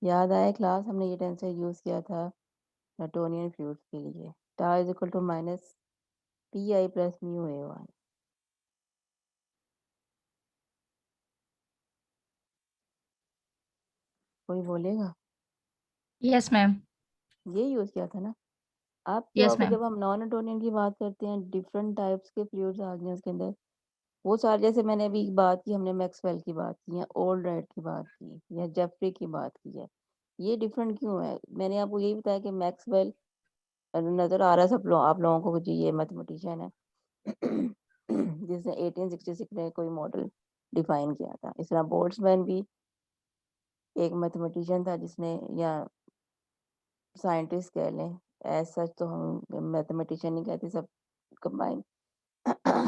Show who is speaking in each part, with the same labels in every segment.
Speaker 1: याद आया क्लास, हमने ये टेंसर यूज किया था न्यूटोनियन फ्लूइड के लिए। Tau is equal to minus P I plus mu a one. कोई बोलेगा?
Speaker 2: Yes ma'am.
Speaker 1: ये यूज किया था ना। आप
Speaker 2: यस
Speaker 1: चाहोगे
Speaker 2: मैम।
Speaker 1: जब हम नॉन न्यूटोनियन की बात करते हैं, डिफरेंट टाइप्स के फ्लूइड्स आ गए हैं उसके अंदर। वो सारे, जैसे मैंने अभी बात की, हमने मैक्सवेल की बात की या ओल्ड राइट की बात की या जेफरी की बात की है। ये डिफरेंट क्यों है? मैंने आपको यही बताया कि मैक्सवेल नजर आ रहा है सब लोग, आप लोगों को, जी ये मैथमेटिशियन है जिसने 1866 में कोई मॉडल डिफाइन किया था। इस तरह बोल्ट्जमैन भी एक मैथमेटिशियन था जिसने, या साइंटिस्ट कह लें, एज सच तो हम मैथमेटिशियन नहीं कहते, सब कंबाइन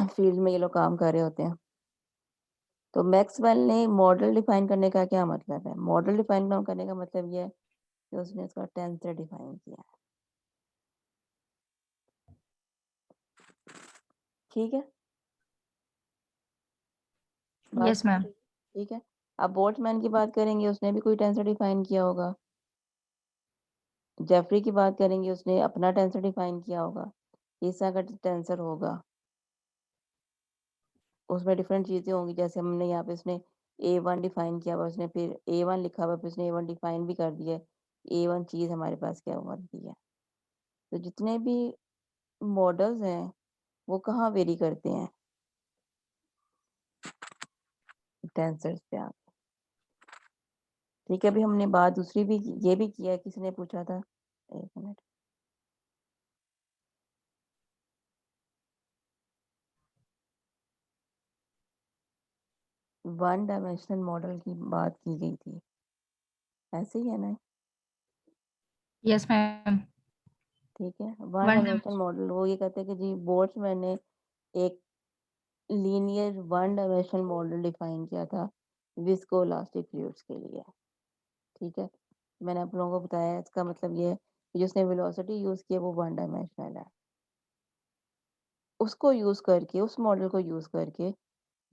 Speaker 1: फील्ड में ये लोग काम कर रहे होते हैं। तो मैक्सवेल ने मॉडल डिफाइन करने का क्या मतलब है? मॉडल डिफाइन करने का मतलब ये है कि उसने इसका टेंसर डिफाइन किया। ठीक है, बात
Speaker 2: यस मैम।
Speaker 1: ठीक है। अब बोल्ट्जमैन की बात करेंगे, उसने भी कोई टेंसर डिफाइन किया होगा। जेफरी की बात करेंगे, उसने अपना टेंसर डिफाइन किया होगा। ईसा का टेंसर होगा, उसमें डिफरेंट चीज़ें होंगी। जैसे हमने यहाँ पे उसने A1 डिफाइन किया हुआ, उसने फिर A1 लिखा हुआ, फिर उसने A1 डिफाइन भी कर दिया। A1 चीज़ हमारे पास क्या हुआ दी है। तो जितने भी मॉडल्स हैं वो कहाँ वेरी करते हैं? टेंसर्स पे आप। ठीक है, अभी हमने बात दूसरी भी ये भी किया है, किसी ने पूछा था, एक मिनट। वन डायमेंशनल मॉडल की बात की गई थी, ऐसे ही है ना?
Speaker 2: Yes ma'am.
Speaker 1: ठीक है, वन
Speaker 2: वन
Speaker 1: डायमेंशनल मॉडल, वो ये कहते हैं कि जी बोल्ट्जमैन ने एक linear one dimensional model define किया था विस्कोइलास्टिक फ्लूइड्स के लिए। ठीक है, मैंने आप लोगों को बताया, इसका मतलब ये है कि जिसने वेलोसिटी यूज की है वो वन डायमेंशनल है। उसको यूज करके, उस मॉडल को यूज करके,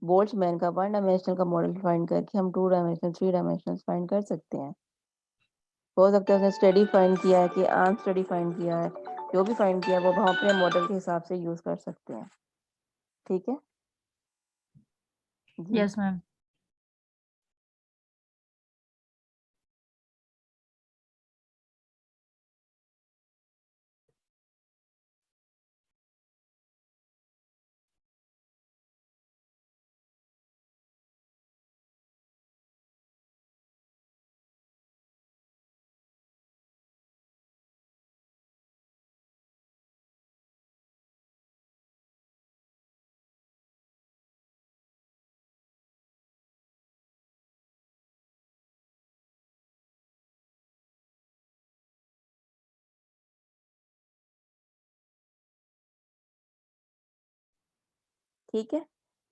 Speaker 1: बोल्ट्जमैन का वन डायमेंशनल का मॉडल फाइंड करके हम two dimensional, three dimensional find कर सकते हैं। हो सकता है उसने स्टडी फाइंड किया है कि आर्म स्टडी फाइंड किया है, जो भी फाइंड किया है वो हम अपने मॉडल के हिसाब से यूज कर सकते हैं। ठीक है जी।
Speaker 2: Yes ma'am.
Speaker 1: ठीक है,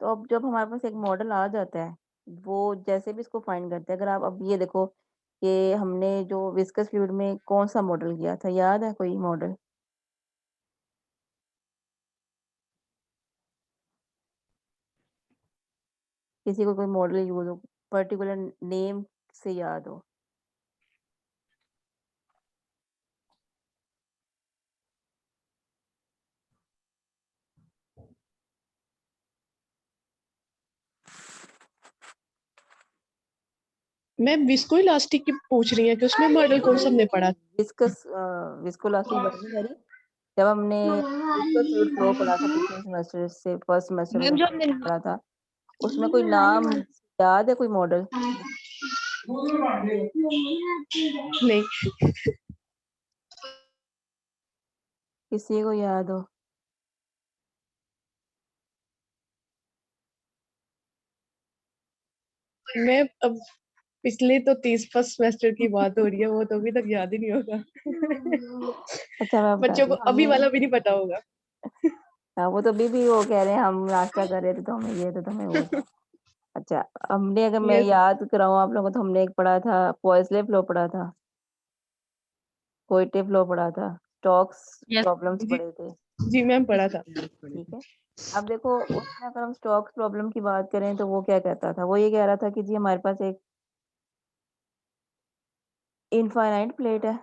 Speaker 1: तो अब जब हमारे पास एक मॉडल आ जाता है, वो जैसे भी इसको फाइंड करते हैं, अगर आप अब ये देखो कि हमने जो विस्कस फ्लूइड में कौन सा मॉडल किया था, याद है कोई मॉडल? किसी को कोई मॉडल यूज हो, पर्टिकुलर नेम से याद हो?
Speaker 3: मैम विस्को इलास्टिक की पूछ रही है कि उसमें मॉडल कौन सा हमने पढ़ा?
Speaker 1: विस्कस विस्कोलास्टिक बात नहीं करी, जब हमने विस्कस फ्लूइड फ्लो पढ़ा था पिछले सेमेस्टर से, फर्स्ट सेमेस्टर में
Speaker 2: मैम
Speaker 1: जब
Speaker 2: जो हमने
Speaker 1: पढ़ा था, उसमें कोई नाम याद है, कोई मॉडल?
Speaker 3: नहीं।
Speaker 1: किसी को याद हो?
Speaker 3: मैं अब पिछले तो 30 फर्स्ट सेमेस्टर की बात हो रही है, वो तो अभी तक याद ही नहीं होगा।
Speaker 1: अच्छा, मैं
Speaker 3: बच्चों
Speaker 1: बताती
Speaker 3: को
Speaker 1: हूँ,
Speaker 3: अभी
Speaker 1: हमने,
Speaker 3: वाला भी नहीं पता होगा।
Speaker 1: हाँ वो तो अभी भी वो कह रहे हैं हम नाश्ता कर रहे थे तो हमें ये था, तो हमें वो था। अच्छा, हमने, अगर मैं
Speaker 3: यस।
Speaker 1: याद कराऊँ आप लोगों को, तो हमने एक पढ़ा था, पॉइजले फ्लो पढ़ा था, कोइटे फ्लो पढ़ा था, स्टोक्स
Speaker 2: यस।
Speaker 1: प्रॉब्लम्स
Speaker 3: जी।
Speaker 1: पढ़े थे।
Speaker 3: जी मैम पढ़ा था।
Speaker 1: ठीक है, अब देखो उसमें अगर हम स्टोक्स प्रॉब्लम की बात करें तो वो क्या कहता था? वो ये कह रहा था कि जी हमारे पास एक इनफाइनाइट प्लेट है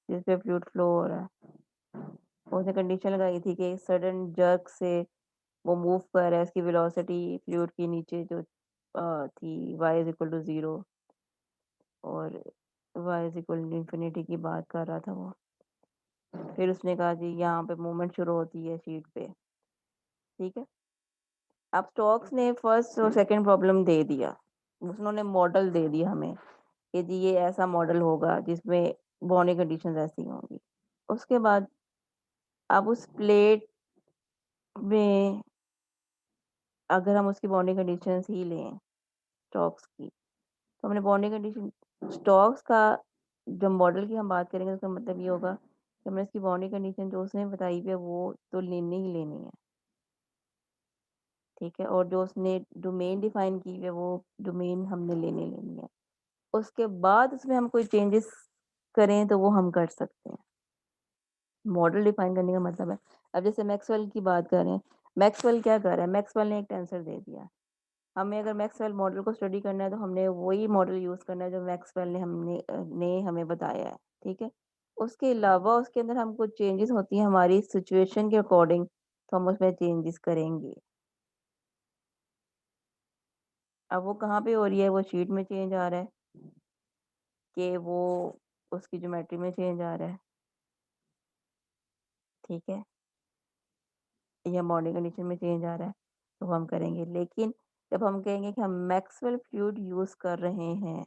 Speaker 1: जिस पे फ्लूइड फ्लो हो रहा है। उसने कंडीशन लगाई थी कि सडन जर्क से वो मूव कर रहा है, इसकी वेलोसिटी फ्लूइड के नीचे जो थी y इज इक्वल टू 0 और y is equal to infinity की बात कर रहा था वो। फिर उसने कहा जी यहाँ पे मूवमेंट शुरू होती है शीट पे, ठीक है। अब स्टोक्स ने फर्स्ट और सेकंड प्रॉब्लम दे दिया, उन्होंने मॉडल दे दिया हमें कि जी ये ऐसा मॉडल होगा जिसमें बाउंड्री कंडीशंस ऐसी होंगी। उसके बाद अब उस प्लेट में अगर हम उसकी बाउंड्री कंडीशंस ही लें स्टोक्स की, तो हमने बाउंड्री कंडीशन स्टोक्स का जब मॉडल की हम बात करेंगे तो उसका मतलब ये होगा कि हमने इसकी बाउंड्री कंडीशन जो उसने बताई हुई है वो तो लेनी ही लेनी है, ठीक है। और जो उसने डोमेन डिफाइन की हुई है वो डोमेन हमने लेनी लेनी है। उसके बाद उसमें हम कोई चेंजेस करें तो वो हम कर सकते हैं। मॉडल डिफाइन करने का मतलब है, अब जैसे मैक्सवेल की बात करें, मैक्सवेल क्या कर रहा है, मैक्सवेल ने एक टेंसर दे दिया। हमें अगर मैक्सवेल मॉडल को स्टडी करना है तो हमने वही मॉडल यूज करना है जो मैक्सवेल ने हमें बताया है, ठीक है। उसके अलावा उसके अंदर हम कुछ चेंजेस होती हैं हमारी सिचुएशन के अकॉर्डिंग, तो हम उसमें चेंजेस करेंगे। अब वो कहाँ पे हो रही है, वो शीट में चेंज आ रहा है कि वो उसकी ज्योमेट्री में चेंज आ रहा है, ठीक है, या बाउंड्री कंडीशन में चेंज आ रहा है, तो हम करेंगे। लेकिन जब हम कहेंगे कि हम मैक्सवेल फ्लूइड यूज कर रहे हैं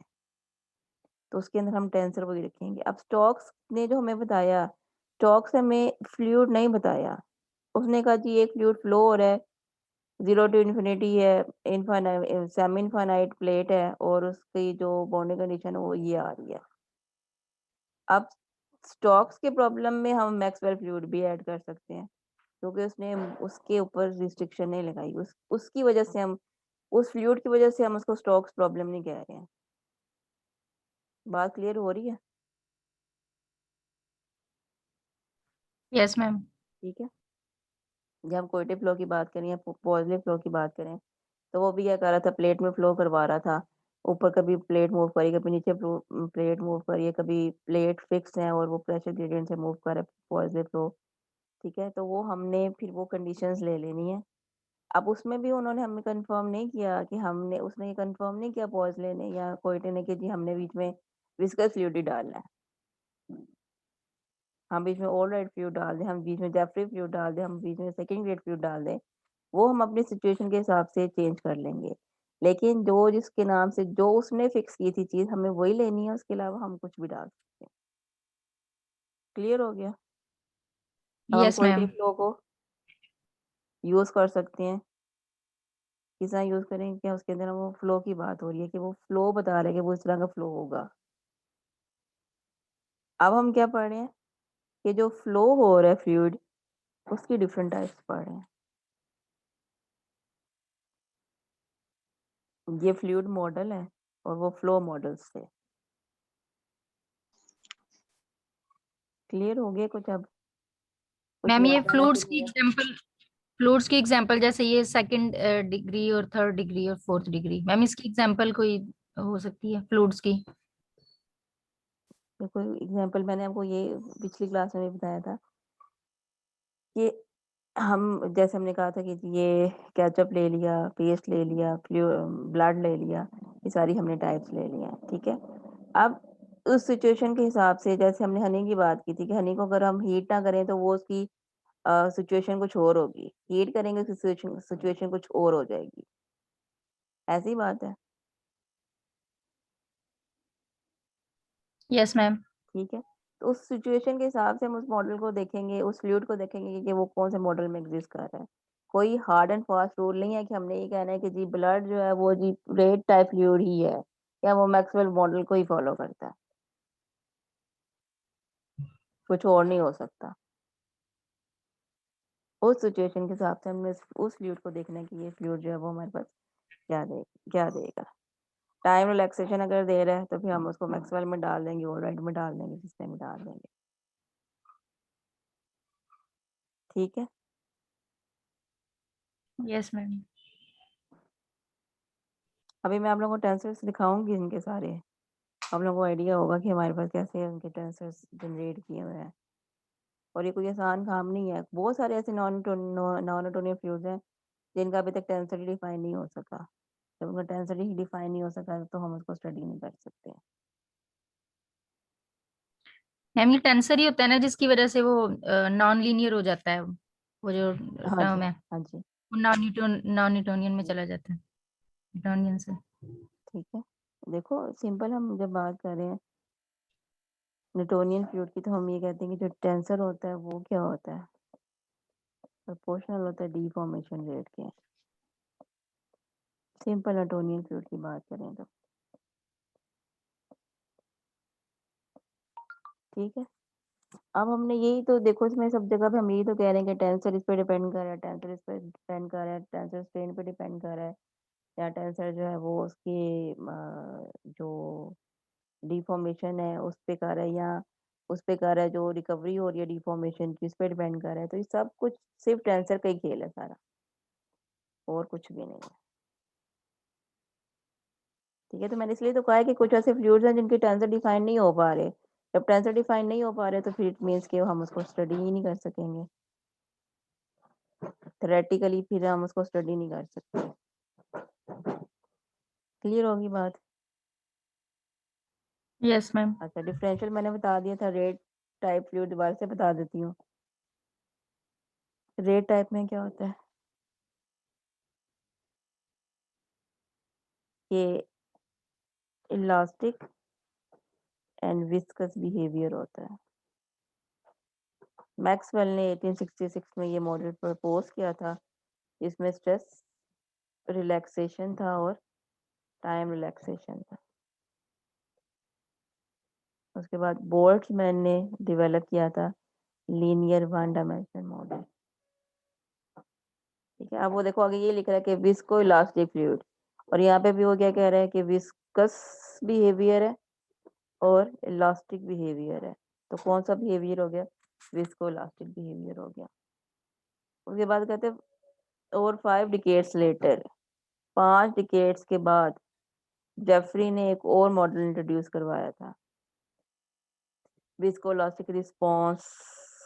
Speaker 1: तो उसके अंदर हम टेंसर वही रखेंगे। अब स्टोक्स ने जो हमें बताया, स्टोक्स हमें फ्लूइड नहीं बताया, उसने कहा जी एक फ्लूइड फ्लो हो रहा है, 0 टू इन्फिनिटी है, इनफाइनाइट सेमी इनफाइनाइट प्लेट है और उसकी जो बाउंड्री कंडीशन है वो ये आ रही है। अब स्टोक्स के प्रॉब्लम में हम मैक्सवेल फ्लूइड भी ऐड कर सकते हैं क्योंकि उसने उसके ऊपर रिस्ट्रिक्शन नहीं लगाई, उसकी वजह से हम उस फ्लूइड की वजह से हम उसको स्टोक्स प्रॉब्लम नहीं कह रहे हैं। बात क्लियर हो रही है?
Speaker 2: Yes ma'am.
Speaker 1: ठीक है। जब हम कोएटिव फ्लो की बात करें या पॉजिटिव फ्लो की बात करें तो वो भी क्या कर रहा था, प्लेट में फ्लो करवा रहा था। ऊपर कभी प्लेट मूव करी, कभी नीचे प्लेट मूव करी है, कभी प्लेट फिक्स है और वो प्रेशर ग्रेडियंट से मूव कर रहा है, पॉजिटिव फ्लो, ठीक है। तो वो हमने फिर वो कंडीशंस ले लेनी है। अब उसमें भी उन्होंने हमें कंफर्म नहीं किया कि हमने उसने ये कंफर्म नहीं किया पॉजले ने या कोयटे ने कि जी हमने बीच में विस्कस फ्लूइड ही डालना है, हम बीच में ऑल राइट फ्लूइड डाल दें, हम बीच में जेफरी फ्लूइड डाल दें, हम बीच में सेकंड ग्रेड फ्लूइड डाल दें, वो हम अपनी सिचुएशन के हिसाब से चेंज कर लेंगे। लेकिन जो जिसके नाम से जो उसने फिक्स की थी चीज हमें वही लेनी है, उसके अलावा हम कुछ भी डाल सकते हैं। क्लियर हो गया? अब हम
Speaker 2: यस
Speaker 1: कोई
Speaker 2: मैम।
Speaker 1: टिप लो को यूज कर सकते हैं, किस तरह यूज करेंगे, क्या उसके अंदर वो फ्लो की बात हो रही है कि वो फ्लो बता रहे हैं कि वो इस तरह का फ्लो होगा। अब हम क्या पढ़ रहे हैं कि जो फ्लो हो रहा है फ्लूइड उसकी डिफरेंट टाइप्स पढ़ रहे हैं। ये फ्लूइड मॉडल है और वो फ्लो मॉडल्स थे। क्लियर हो गया कुछ? अब कुछ
Speaker 2: मैम ये
Speaker 1: याद आना
Speaker 2: फ्लूइड्स
Speaker 1: शुरू
Speaker 2: की
Speaker 1: हुआ?
Speaker 2: एग्जांपल, फ्लूइड्स की एग्जांपल जैसे ये सेकंड डिग्री और थर्ड डिग्री और फोर्थ डिग्री, मैम इसकी एग्जांपल कोई हो सकती है फ्लूइड्स की?
Speaker 1: देखो एग्जांपल मैंने आपको ये पिछली क्लास में भी बताया था कि हम जैसे हमने कहा था कि ये केचप ले लिया, पेस्ट ले लिया, ब्लड ले लिया, ये सारी हमने टाइप्स ले लिया, ठीक है। अब उस सिचुएशन के हिसाब से जैसे हमने हनी की बात की थी कि हनी को अगर हम हीट ना करें तो वो उसकी सिचुएशन कुछ और होगी, हीट करेंगे सिचुएशन सिचुएशन कुछ और हो जाएगी, ऐसी बात है,
Speaker 2: यस मैम।
Speaker 1: ठीक है। तो उस सिचुएशन के हिसाब से हम उस मॉडल को देखेंगे, उस फ्लूइड को देखेंगे कि वो कौन से मॉडल में एग्जिस्ट कर रहा है। कोई हार्ड एंड फास्ट रूल नहीं है कि हमने ये कहना है कि जी ब्लड जो है वो जी रेड टाइप फ्लूइड ही है या वो मैक्सवेल मॉडल को ही फॉलो करता है, कुछ और नहीं हो सकता। उस सिचुएशन के हिसाब से हमने उस फ्लूइड को देखना है कि ये फ्लूइड जो है वो हमारे पास क्या देगा। टाइम रिलैक्सेशन अगर दे रहा है तो फिर हम उसको मैक्सवेल में डाल देंगे, ओलराइट में डाल देंगे, सिस्टम में डाल देंगे, ठीक है।
Speaker 2: Yes ma'am.
Speaker 1: अभी मैं आप लोगों को टेंसर्स दिखाऊंगी इनके सारे, आप लोगों को आइडिया होगा कि हमारे पास कैसे उनके टेंसर्स जनरेट किए हुए हैं। और ये कोई आसान काम नहीं है। बहुत सारे ऐसे नॉन न्यूटोनियन फ्लूइड्स हैं जिनका अभी तक टेंसर ही डिफाइन नहीं हो सका। जब उनका टेंसर ही डिफाइन नहीं हो सका तो हम उसको स्टडी नहीं कर सकते।
Speaker 2: मैम ये टेंसर ही होता है ना जिसकी वजह से वो नॉन लीनियर हो जाता है, वो जो
Speaker 1: हाँ जी,
Speaker 2: टर्म है
Speaker 1: हाँ जी,
Speaker 2: वो नॉन न्यूटोनियन में चला जाता है, न्यूटोनियन से।
Speaker 1: ठीक है। देखो सिंपल हम जब बात कर रहे हैं न्यूटोनियन फ्लूइड की तो हम ये कहते हैं कि जो टेंसर होता है वो क्या होता है, प्रोपोर्शनल होता है डिफॉर्मेशन रेट के। सिंपल न्यूटोनियन फ्लूइड की बात करें तो ठीक है। अब हमने यही तो देखो इसमें सब जगह पे हम यही तो कह रहे हैं कि टेंसर इस पे डिपेंड कर रहा है, टेंसर इस पे डिपेंड कर रहा है, टेंसर स्ट्रेन पे डिपेंड कर रहा है, या टेंसर जो है वो उसकी जो डिफॉर्मेशन है उस पे कर रहा है, या उस पे कर रहा है जो रिकवरी हो रही है डिफॉर्मेशन की उस पे डिपेंड कर रहा है। तो ये सब कुछ सिर्फ टेंसर का ही खेल है सारा, और कुछ भी नहीं है। ठीक है, तो मैंने इसलिए तो कहा है कि कुछ ऐसे फ्लूइड्स हैं जिनके टेंसर डिफाइन नहीं हो पा रहे। जब टेंसर डिफाइन नहीं हो पा रहे तो फिर इट मीन्स कि हम उसको स्टडी ही नहीं कर सकेंगे। थ्योरेटिकली फिर हम उसको स्टडी नहीं कर सकते। क्लियर होगी बात?
Speaker 2: Yes ma'am.
Speaker 1: अच्छा, डिफरेंशियल मैंने बता दिया था। रेट टाइप फ्लूइड दोबारा से बता देती हूँ। रेट टाइप में क्या होता है कि इलास्टिक एंड विस्कस बिहेवियर होता है। मैक्सवेल ने 1866 में ये मॉडल प्रपोज किया था। इसमें स्ट्रेस रिलैक्सेशन था और टाइम रिलैक्सेशन था। उसके बाद बोल्ट्जमैन ने डेवलप किया था लीनियर वन डायमेंशनल मॉडल। ठीक है, अब वो देखो आगे ये लिख रहा है कि विस्को इलास्टिक फ्लूइड, और यहाँ पे भी वो क्या कह रहा है कि विस्कस बिहेवियर है और इलास्टिक बिहेवियर है। तो कौन सा बिहेवियर हो गया? विस्को इलास्टिक बिहेवियर हो गया। उसके बाद कहते हैं और 5 डिकेड्स लेटर, 5 डिकेड्स के बाद जेफरी ने एक और मॉडल इंट्रोड्यूस करवाया था विस्कोइलास्टिक रिस्पॉन्स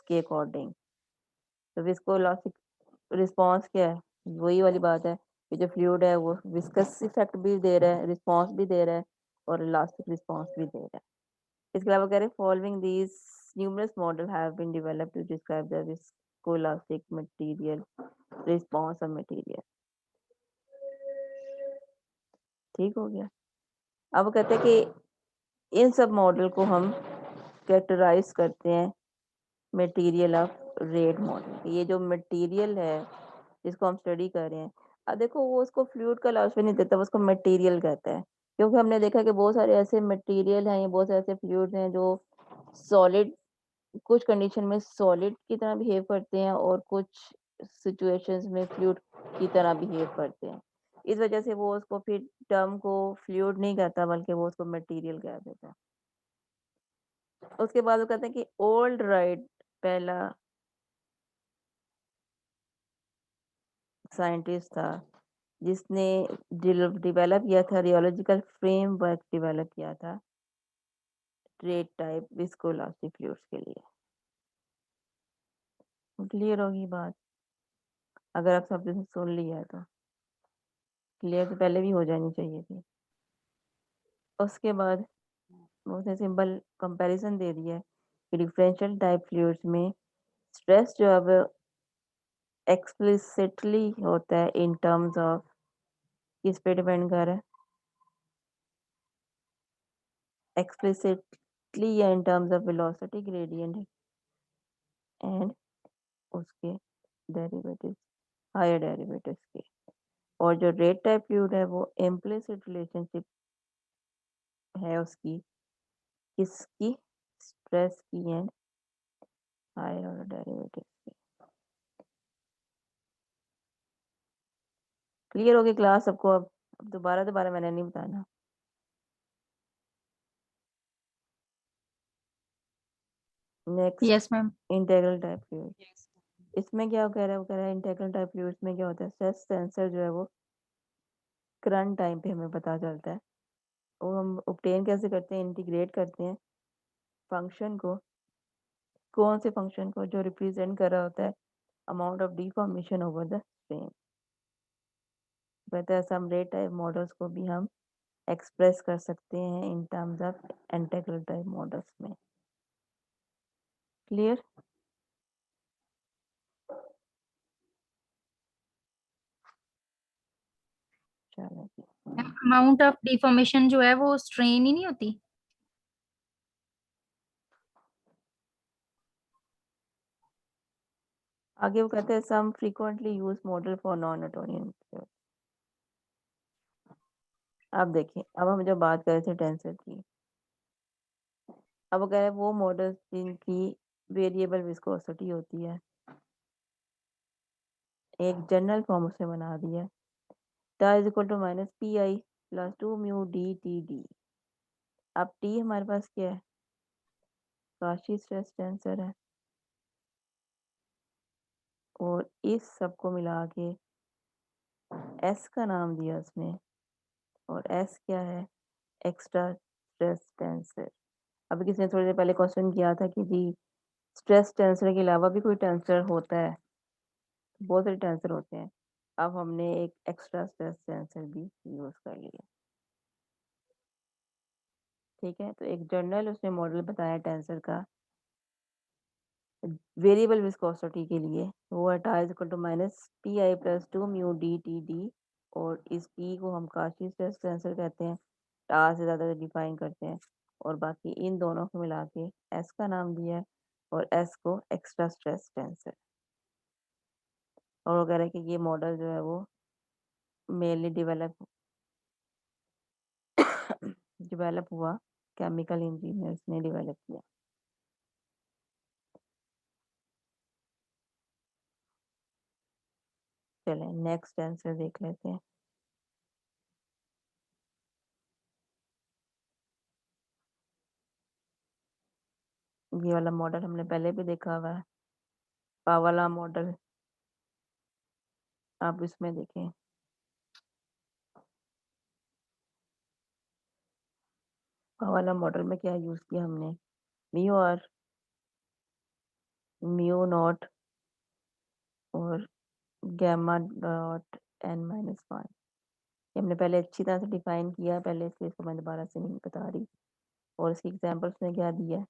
Speaker 1: के अकॉर्डिंग। तो विस्कोइलास्टिक रिस्पॉन्स क्या है? वही वाली बात है कि जो फ्लूइड है वो विस्कस इफेक्ट भी दे रहा है, रिस्पॉन्स भी दे रहा है और इलास्टिक रिस्पॉन्स भी दे रहा है। इसके अलावा कह रहे हैं following these numerous model have been developed to describe the viscoelastic material response of material. ठीक हो गया। अब कहते हैं कि इन सब मॉडल को हम कैरेक्टराइज करते हैं मटेरियल ऑफ रेट मॉडल। ये जो मटेरियल है जिसको हम स्टडी कर रहे हैं, अब देखो वो उसको फ्लूइड का लास्ट नहीं देता, वो उसको मटेरियल कहता है। क्योंकि हमने देखा कि बहुत सारे ऐसे मटेरियल हैं या बहुत सारे ऐसे फ्लूइड्स हैं जो सॉलिड, कुछ कंडीशन में सॉलिड की तरह बिहेव करते हैं और कुछ सिचुएशंस में फ्लूइड की तरह बिहेव करते हैं। इस वजह से वो उसको फिर टर्म को फ्लूइड नहीं कहता बल्कि वो उसको मटेरियल कह देता है। उसके बाद वो कहते हैं कि ओल्ड राइट पहला साइंटिस्ट था जिसने डेवलप किया था, रियोलॉजिकल फ्रेमवर्क डेवलप किया था रेट टाइप विस्कोइलास्टिक फ्लूइड्स के लिए। क्लियर होगी बात? अगर आप सब ने सुन लिया है तो क्लियर तो पहले भी हो जानी चाहिए थी। उसके बाद उसने सिंपल कंपैरिजन दे दिया है कि डिफरेंशियल टाइप फ्लूइड्स में स्ट्रेस जो अब एक्सप्लिसिटली होता है इन टर्म्स ऑफ, किस पे डिपेंड कर रहा है? एक्सप्लिसिटली या in terms of velocity gradient and उसके डेरिवेटिव्स, हायर डेरिवेटिव्स के। और जो रेट टाइप फ्लूइड है वो इम्प्लिसिट रिलेशनशिप है उसकी, किसकी? स्ट्रेस की एंड हायर ऑर्डर डेरिवेटिव्स की। क्लियर हो गई क्लास सबको? अब दोबारा दोबारा मैंने नहीं बताना। Next,
Speaker 2: yes ma'am.
Speaker 1: Integral type fluid. इसमें क्या कह रहा है? वो कह रहा है इंटीग्रल टाइप फ्लूइड्स में क्या होता है, स्ट्रेस सेंसर जो है वो करंट टाइम पे हमें पता चलता है और हम ऑब्टेन कैसे करते हैं, इंटीग्रेट करते हैं फंक्शन को, कौन से फंक्शन को, जो रिप्रेजेंट कर रहा होता है amount of deformation over the frame. वैसे सम रेट टाइप मॉडल्स को भी हम एक्सप्रेस कर सकते हैं in terms of integral type models में। क्लियर? चलो जी।
Speaker 2: अमाउंट ऑफ डिफॉर्मेशन जो है वो स्ट्रेन ही नहीं होती?
Speaker 1: आगे वो कहते हैं some frequently use model for non Newtonian. अब देखिए, अब हम जब बात कर रहे थे टेंसर की, अब वो कह रहे हैं वो मॉडल्स जिनकी वेरिएबल विस्कोसिटी होती है, एक जनरल फॉर्म उसने बना दिया, tau is equal to minus P I plus 2 mu D T d. अब टी हमारे पास क्या है, काशी स्ट्रेस टेंसर है, और इस सब को मिला के एस का नाम दिया उसने, और एस क्या है, एक्स्ट्रा स्ट्रेस टेंसर। अभी किसी ने थोड़ी देर पहले क्वेश्चन किया था कि जी स्ट्रेस टेंसर के अलावा भी कोई टेंसर होता है, बहुत सारे टेंसर होते हैं। अब हमने एक एक्स्ट्रा स्ट्रेस टेंसर भी यूज कर लिया। ठीक है, तो एक जनरल उसने मॉडल बताया टेंसर का वेरिएबल विस्कोसिटी के लिए, वो है tau is equal to minus P I plus 2 mu D T D, और इस पी को हम काशी स्ट्रेस टेंसर कहते हैं, टा से ज़्यादा डिफाइन करते हैं, और बाकी इन दोनों को मिला के एस का नाम दिया है, और एस को एक्स्ट्रा स्ट्रेस टेंसर। और वो कह रहे हैं कि ये मॉडल जो है वो मेनली डेवलप हुआ, केमिकल इंजीनियर्स ने डेवलप किया। चलें नेक्स्ट आंसर देख लेते हैं। ये वाला मॉडल हमने पहले भी देखा हुआ है, पावाला मॉडल। आप इसमें देखें, पावाला मॉडल में क्या यूज किया हमने, म्यू आर, म्यू नॉट और gamma dot N minus one. ये हमने पहले अच्छी तरह से डिफाइन किया पहले, इसलिए इसको मैं दोबारा से नहीं बता रही। और इसकी एग्जांपल्स में क्या दिया है,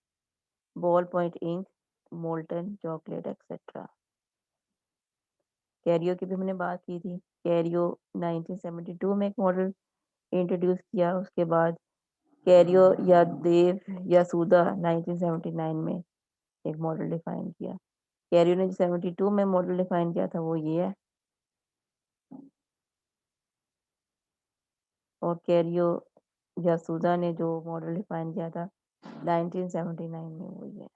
Speaker 1: ball point ink, molten chocolate etcetera. कैरियो की भी हमने बात की थी, कैरियो 1972 में एक मॉडल इंट्रोड्यूस किया, उसके बाद कैरियो या देव या सूदा 1979 में एक मॉडल डिफाइन किया। कैरियो ने 72 में मॉडल डिफाइन किया था वो ये है, और कैरियो या सूदा ने जो मॉडल डिफाइन किया था 1979 में वो ये है।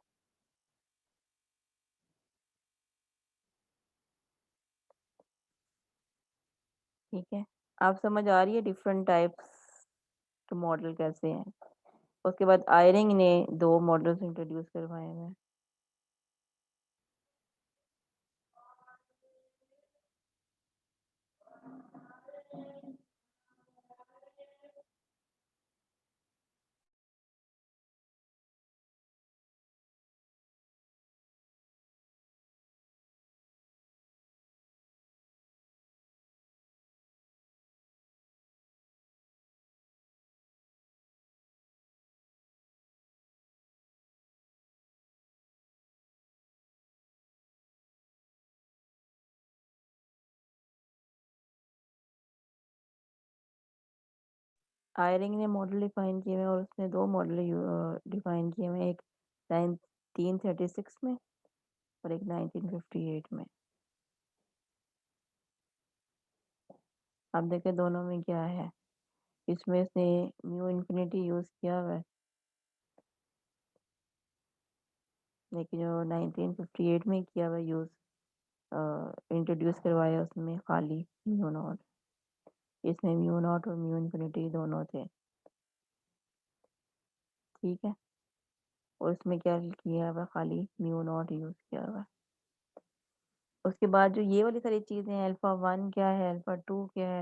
Speaker 1: ठीक है, आप समझ आ रही है डिफरेंट टाइप्स के मॉडल कैसे हैं। उसके बाद आयरिंग ने 2 मॉडल्स इंट्रोड्यूस करवाए हैं। आयरिंग ने मॉडल डिफाइन किए हुए हैं, और उसने 2 मॉडल डिफाइन किए हुए हैं, एक 1936 में और एक 1958 में। अब देखें दोनों में क्या है, इसमें इसने म्यू इन्फिनिटी यूज किया हुआ है, लेकिन जो 1958 में किया हुआ यूज इंट्रोड्यूस करवाया उसमें खाली म्यू नॉट। इसमें म्यू नॉट और म्यू इन्फिनिटी दोनों थे। ठीक है, और इसमें क्या किया हुआ, खाली म्यू नॉट यूज किया हुआ। उसके बाद जो ये वाली सारी चीजें, अल्फा 1 क्या है, अल्फा 2 क्या है,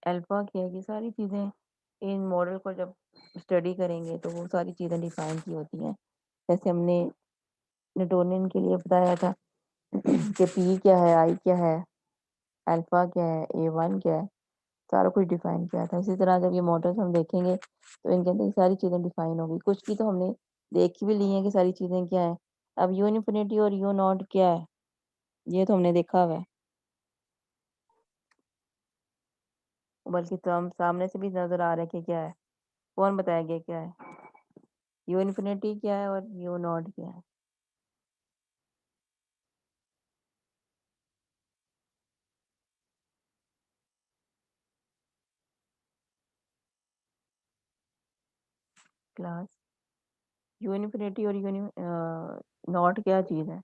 Speaker 1: अल्फा क्या है, ये सारी चीजें इन मॉडल को जब स्टडी करेंगे तो वो सारी चीज़ें डिफाइन की होती हैं। जैसे हमने न्यूटोनियन के लिए बताया था कि पी क्या है, आई क्या है, अल्फा क्या है, A1 क्या है, सारा कुछ डिफाइन किया था। इसी तरह जब ये मॉडल्स हम देखेंगे तो इनके अंदर ये सारी चीज़ें डिफाइन होगी। कुछ की तो हमने देख भी ली हैं कि सारी चीज़ें क्या हैं। अब यू इन्फिनिटी और यू नॉट क्या है, ये तो हमने देखा हुआ है, बल्कि तो हम सामने से भी नजर आ रहा है कि क्या है। कौन बताएगा क्या है, यू इन्फिनिटी क्या है और यू नॉट क्या है। क्लास यू इन्फिनिटी और यू नॉट क्या चीज़ है,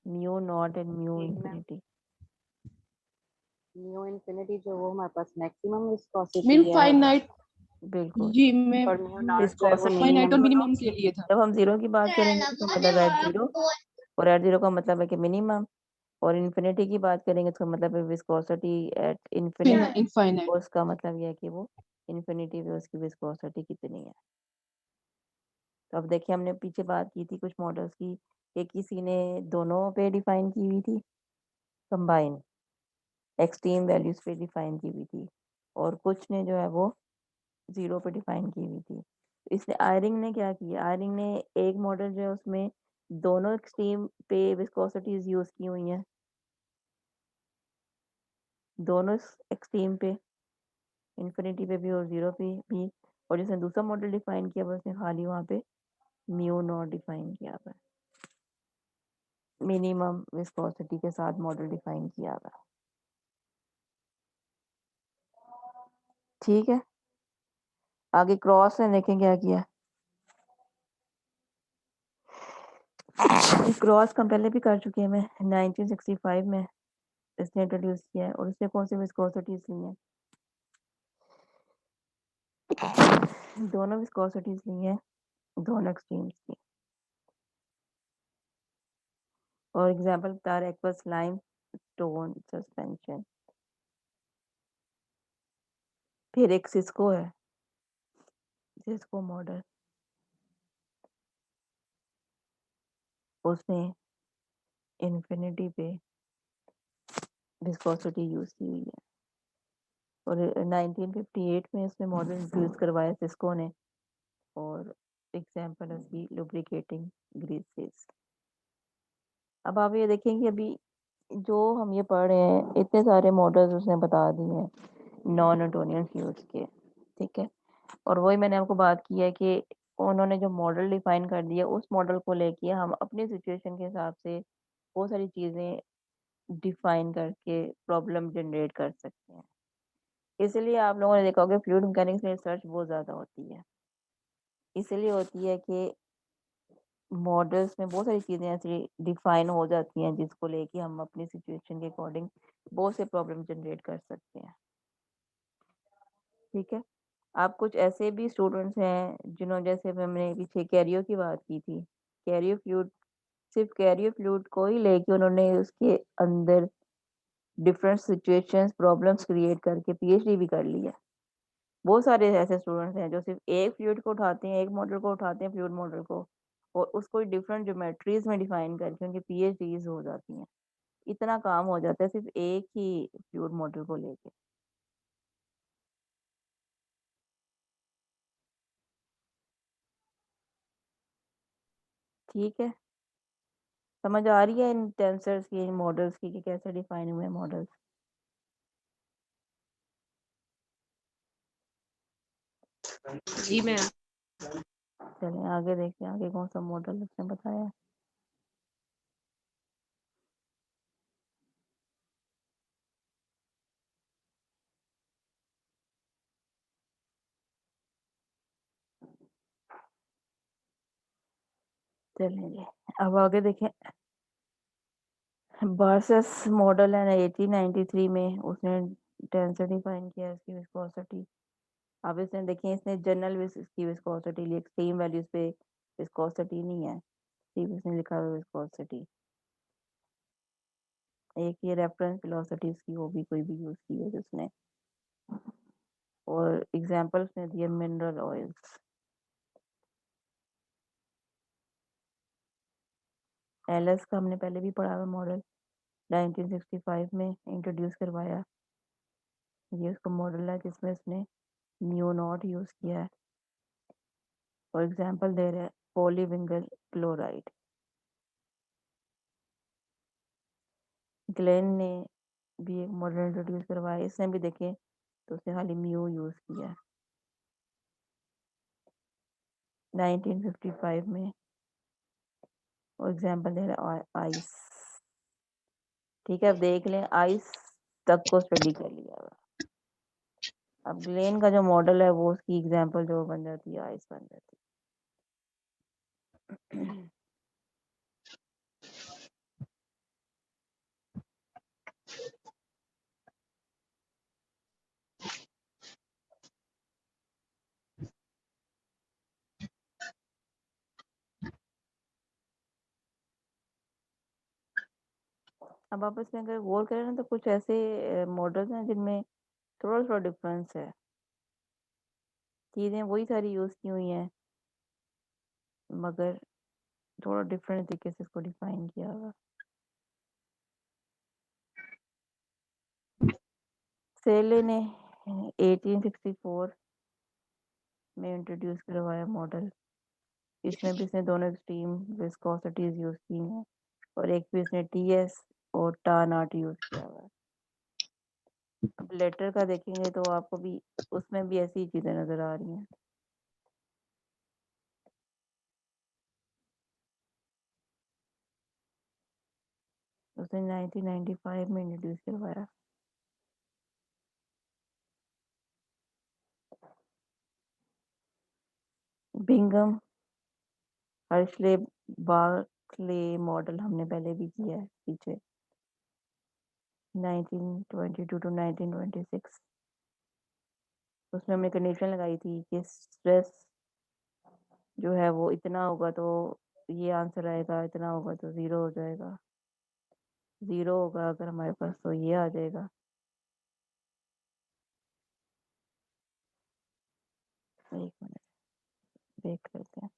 Speaker 1: म्यू नॉट एंड म्यू
Speaker 4: जी मैम,
Speaker 1: इन्फिनिटी।
Speaker 4: म्यू इन्फिनिटी जो वो हमारे पास मैक्सिमम विस्कोसिटी
Speaker 3: मीन
Speaker 4: है
Speaker 3: फाइनाइट।
Speaker 1: बिल्कुल
Speaker 3: जी मैं
Speaker 4: और म्यू नॉट जो है वो
Speaker 1: विस्कोसिटी
Speaker 3: फाइनाइट और
Speaker 4: मिनिमम।
Speaker 3: मिनिमम के लिए था।
Speaker 1: जब हम जीरो की बात करेंगे तो इसका मतलब एट जीरो, और एट जीरो का मतलब है कि मिनिमम, और इन्फिनिटी की बात करेंगे तो मतलब है विस्कोसिटी एट इन्फिनिट,
Speaker 3: इनफाइनाइट।
Speaker 1: और उसका मतलब ये है कि वो इन्फिनिटी पे उसकी विस्कोसिटी कितनी है। तो अब देखिए हमने पीछे बात की थी कुछ मॉडल्स की कि किसी ने दोनों पे डिफाइन की हुई थी, कंबाइन एक्सट्रीम वैल्यूज पे डिफाइन की हुई थी, और कुछ ने जो है वो जीरो पे डिफाइन की हुई थी। इसने आयरिंग ने क्या किया, आयरिंग ने एक मॉडल जो है उसमें दोनों एक्सट्रीम पे विस्कोसिटीज यूज की हुई हैं, दोनों एक्सट्रीम पे, इन्फिनिटी पे भी और जीरो पे भी। और जिसने दूसरा मॉडल डिफाइन किया हुआ उसने खाली वहाँ पे म्यू नॉट डिफाइन किया हुआ है, मिनिमम विस्कोसिटी के साथ मॉडल डिफाइन किया हुआ है। ठीक है, आगे क्रॉस ने देखें क्या किया। क्रॉस का पहले भी कर चुके हैं, मैं 1965 में इसने इंट्रोड्यूस किया है, और इसने कौन सी विस्कोसिटीज ली हैं, दोनों विस्कोसिटीज ली हैं, दोनों एक्सट्रीम्स की। और एग्जांपल बता रहे एक्वस लाइम स्टोन सस्पेंशन। फिर एक सिस्को है, सिस्को मॉडल, उसने इन्फिनिटी पे विस्कोसिटी यूज की हुई है, और 1958 में उसने मॉडल इंट्रोड्यूस करवाया सिस्को ने, और एग्जांपल है उसकी लुब्रिकेटिंग ग्रीसेस। अब आप ये देखें कि अभी जो हम ये पढ़ रहे हैं इतने सारे मॉडल्स उसने बता दिए हैं नॉन न्यूटोनियन फ्लूइड्स के, ठीक है। और वही मैंने आपको बात की है कि उन्होंने जो मॉडल डिफाइन कर दिया उस मॉडल को लेके हम अपनी सिचुएशन के हिसाब से बहुत सारी चीज़ें डिफाइन करके प्रॉब्लम जनरेट कर सकते हैं। इसलिए आप लोगों ने देखा होगा फ्लूइड मैकेनिक्स में रिसर्च बहुत ज़्यादा होती है, इसलिए होती है कि मॉडल्स में बहुत सारी चीज़ें ऐसी डिफाइन हो जाती हैं जिसको लेके हम अपनी सिचुएशन के अकॉर्डिंग बहुत से प्रॉब्लम जनरेट कर सकते हैं। ठीक है, आप कुछ ऐसे भी स्टूडेंट्स हैं जिन्होंने, जैसे हमने पीछे कैरियो की बात की थी, कैरियो फ्लूइड, सिर्फ कैरियो फ्लूइड को ही लेके उन्होंने उसके अंदर डिफरेंट सिचुएशंस प्रॉब्लम्स क्रिएट करके पीएचडी भी कर ली है। बहुत सारे ऐसे स्टूडेंट्स हैं जो सिर्फ एक फ्लूइड को उठाते हैं, एक मॉडल को उठाते हैं, फ्लूइड मॉडल को, और उसको डिफरेंट ज्योमेट्रीज में डिफाइन करके उनकी पीएचडीज हो जाती हैं। इतना काम हो जाता है सिर्फ एक ही फ्लूइड मॉडल को लेके। ठीक है, समझ आ रही है इन टेंसर्स की, इन मॉडल्स की कि कैसे डिफाइन हुए मॉडल्स।
Speaker 3: जी मैम।
Speaker 1: चलें आगे देखते हैं, आगे कौन सा मॉडल उसने बताया है। चलेंगे अब आगे देखें, बार्सस मॉडल है 1893 में, उसने टेंसर डिफाइन किया इसकी विस्कोसिटी। अब इसने देखिए इसने जनरल की विस्कोसिटी ली, एक्सट्रीम वैल्यूज पे विस्कोसिटी नहीं है, सिर्फ इसने लिखा हुआ विस्कोसिटी। एक ये रेफरेंस वेलोसिटी की वो भी कोई भी यूज की है जिसने, और एग्जाम्पल्स ने दिए मिनरल ऑयल्स। एलएस का हमने पहले भी पढ़ा हुआ मॉडल 1965 में इंट्रोड्यूस करवाया। ये उसका मॉडल है जिसमें इसने म्यू नॉट यूज किया है। फॉर एग्जाम्पल दे रहे हैं पॉलीविंगल क्लोराइड। ग्लेन ने भी एक मॉडल इंट्रोड्यूस करवाया, इसने भी देखे तो उसने खाली म्यू यूज किया है 1955 में। और एग्जाम्पल दे रहा है आइस। ठीक है, अब देख लें आइस तक को स्टडी कर लिया हुआ। अब ग्लेन का जो मॉडल है वो उसकी एग्जाम्पल जो बन जाती है आइस बन जाती है। अब आप इसमें अगर गौर करें ना तो कुछ ऐसे मॉडल्स हैं जिनमें थोड़ा थोड़ा डिफरेंस है। चीज़ें वही सारी यूज़ की हुई हैं मगर थोड़ा डिफरेंट तरीके से इसको डिफाइन किया हुआ। सेले ने 1864 में इंट्रोड्यूस करवाया मॉडल। इसमें भी इसने दोनों एक्सट्रीम विस्कोसिटीज यूज़ की हैं और एक भी इसने टीएस और टा नॉट यूज़ किया हुआ है। अब लेटर का देखेंगे तो आपको भी उसमें भी ऐसी चीज़ें नज़र आ रही हैं। उसने 1995 में इंट्रोड्यूस करवाया। बिंगम हर्शले बार्कले मॉडल हमने पहले भी किया है पीछे 1922 to 1926। उसमें हमने कंडीशन लगाई थी कि स्ट्रेस जो है वो इतना होगा तो ये आंसर आएगा, इतना होगा तो ज़ीरो हो जाएगा। ज़ीरो होगा अगर हमारे पास तो ये आ जाएगा। एक मिनट देख लेते हैं।